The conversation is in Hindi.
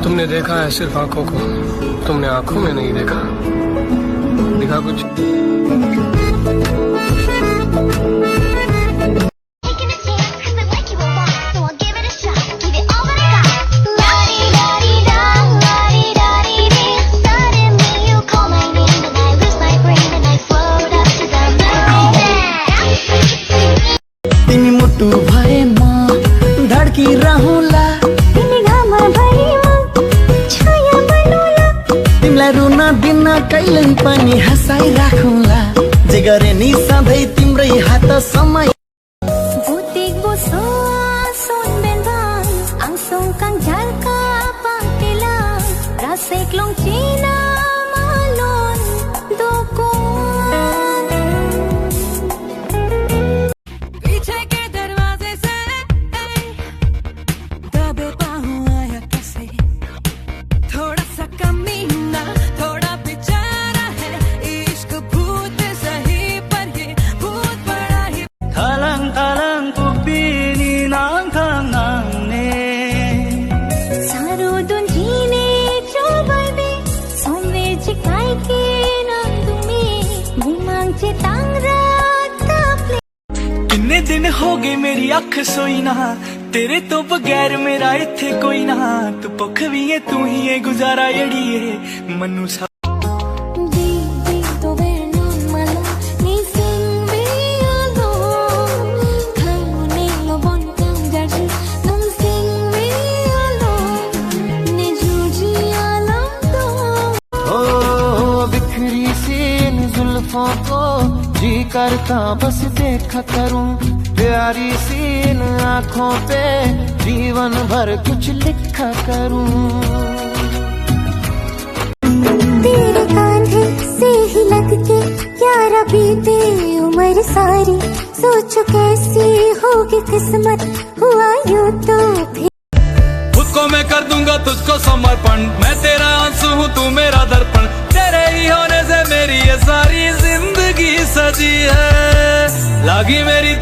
तुमने देखा है सिर्फ आंखों को, तुमने आंखों में नहीं देखा, दिखा कुछ। तिमी मुटु भएमा धड्की रहला, तिमी घाम भएमा छाया बनौला, तिमीलाई रुन दिन कहिल्यै पनि हँसाइ राखौला, जे गरे नि सधैँ तिम्रै हात समय। Butik buso son benbang ang songkang jalka pagtilang rasik long china malon dokon पीछे के दरवाजे से दबे पाऊं आया कैसे थोड़ा सा कमीना थोड़ा बेचारा है इश्क भूत सही पर ये भूत बड़ा ही थलङ थलङ कुपिनी नाङथाङने सारो दुन्जिने चोबैबे सोमवे चिकाइके नन्दुमे घुमाङ चेताङ रातले। किन्ने दिन हो गए मेरी अख सोई ना, तेरे तो बगैर मेरा इत्थे कोई ना, तू भुख भी है तू ही है गुजारा अड़िए मनु सा। बिखरी सी इन जुल्फों को जी करता बस देखा करूं, प्यारी सी इन आँखों पे जीवन भर कुछ लिखा करूं। तेरे कांधे से ही लगके यारा बीते उम्र सारी, सोचो कैसी होगी किस्मत हुआ यूं तो भी। खुद को मैं कर दूंगा तुझको समर्पण, मैं तेरा आंसू हूँ तू मेरा दर्पण, तेरे ही होने से मेरी ये सारी जिंदगी सजी है, लागी मेरी